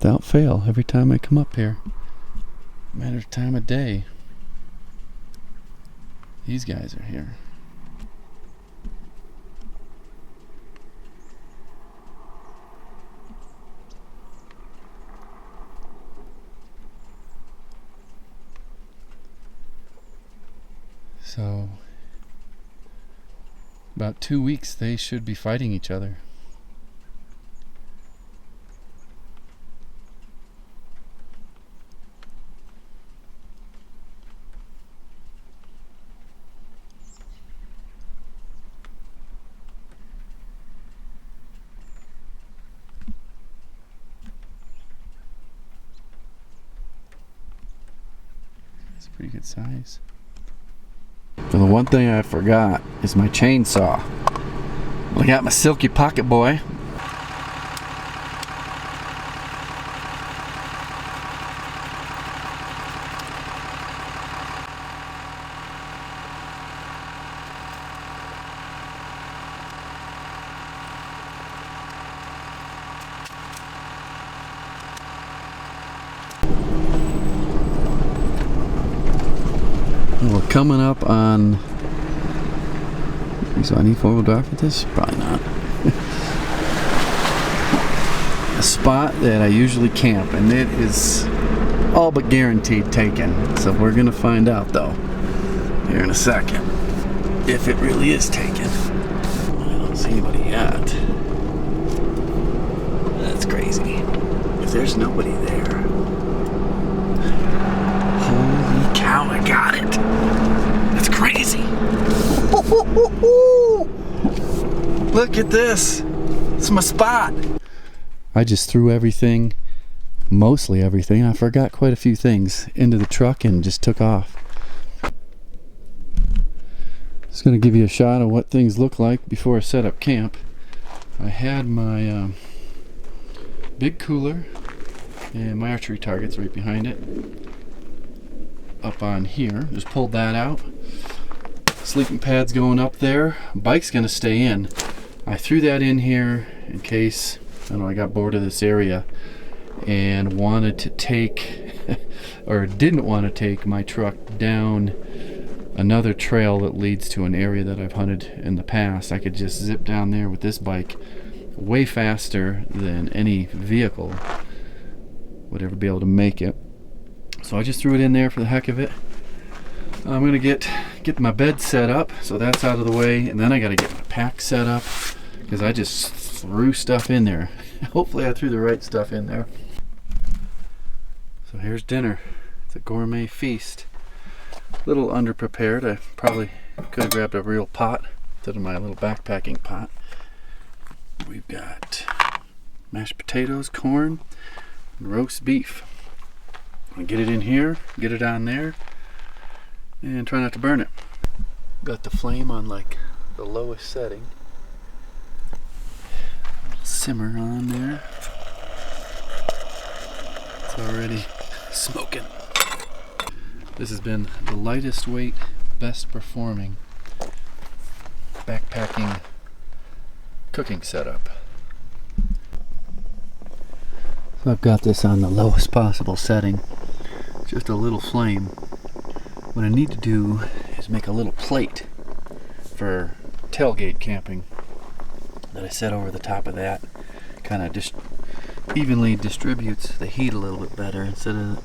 without fail every time I come up here. Matter of time of day. These guys are here. So, about 2 weeks they should be fighting each other. It's a pretty good size. So the one thing I forgot is my chainsaw. I got my Silky Pocket Boy. We're coming up on, so I need 4-wheel drive for this? Probably not. A spot that I usually camp, and it is all but guaranteed taken. So we're gonna find out though here in a second if it really is taken. I don't see anybody yet. That's crazy. If there's nobody there, holy cow, I got it. That's crazy. Look at this. It's my spot. I just threw everything, mostly everything, I forgot quite a few things, into the truck and just took off. Just going to give you a shot of what things look like before I set up camp. I had my big cooler and my archery targets right behind it up on here. Just pulled that out. Sleeping pad's going up there. Bike's going to stay in. I threw that in here in case, I don't know, I got bored of this area and wanted to take or didn't want to take my truck down another trail that leads to an area that I've hunted in the past. I could just zip down there with this bike way faster than any vehicle would ever be able to make it. So I just threw it in there for the heck of it. I'm gonna get my bed set up, so that's out of the way, and then I gotta get my pack set up because I just threw stuff in there. Hopefully I threw the right stuff in there. So here's dinner. It's a gourmet feast. A little underprepared. I probably could have grabbed a real pot instead of my little backpacking pot. We've got mashed potatoes, corn, and roast beef. I'll get it in here, get it on there, and try not to burn it. Got the flame on like the lowest setting. Simmer on there. It's already smoking. This has been the lightest weight, best performing backpacking cooking setup. So I've got this on the lowest possible setting. Just a little flame. What I need to do is make a little plate for tailgate camping that I set over the top of that. Kind of just evenly distributes the heat a little bit better instead of,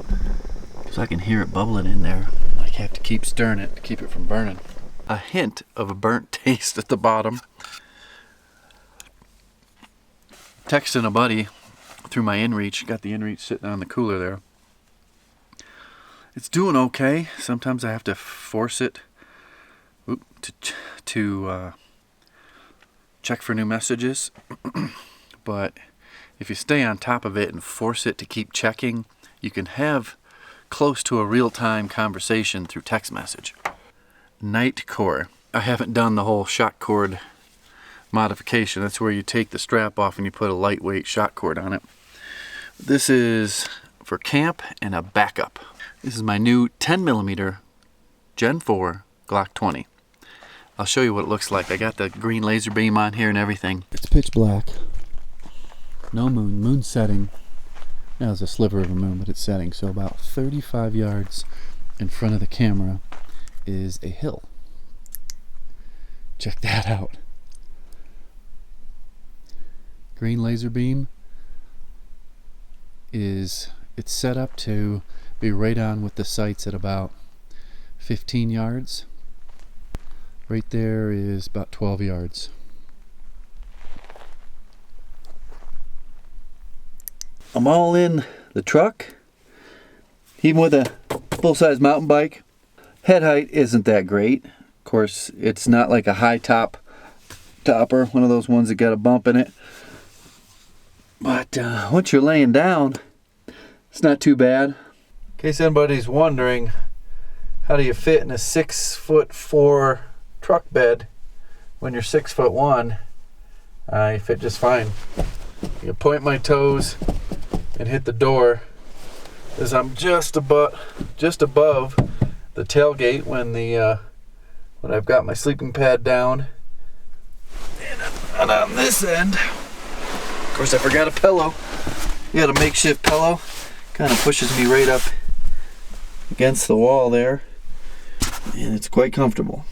so I can hear it bubbling in there. I have to keep stirring it to keep it from burning. A hint of a burnt taste at the bottom. Texting a buddy through my inReach. Got the inReach sitting on the cooler there. It's doing okay. Sometimes I have to force it to check for new messages. But if you stay on top of it and force it to keep checking, you can have close to a real-time conversation through text message. Night core. I haven't done the whole shot cord modification. That's where you take the strap off and you put a lightweight shot cord on it. This is for camp and a backup. This is my new 10mm Gen 4 Glock 20. I'll show you what it looks like. I got the green laser beam on here and everything. It's pitch black. No moon. Moon setting. Now there's a sliver of a moon, but it's setting, so about 35 yards in front of the camera is a hill. Check that out. Green laser beam it's set up to be right on with the sights at about 15 yards. Right there is about 12 yards. I'm all in the truck, even with a full-size mountain bike. Head height isn't that great. Of course, it's not like a high topper, one of those ones that got a bump in it. But once you're laying down, it's not too bad. In case anybody's wondering, how do you fit in a 6'4" truck bed when you're 6'1"? I fit just fine. You point my toes and hit the door, as I'm just above the tailgate when I've got my sleeping pad down. And on this end, of course, I forgot a pillow. I got a makeshift pillow. Kind of pushes me right up against the wall there, and it's quite comfortable.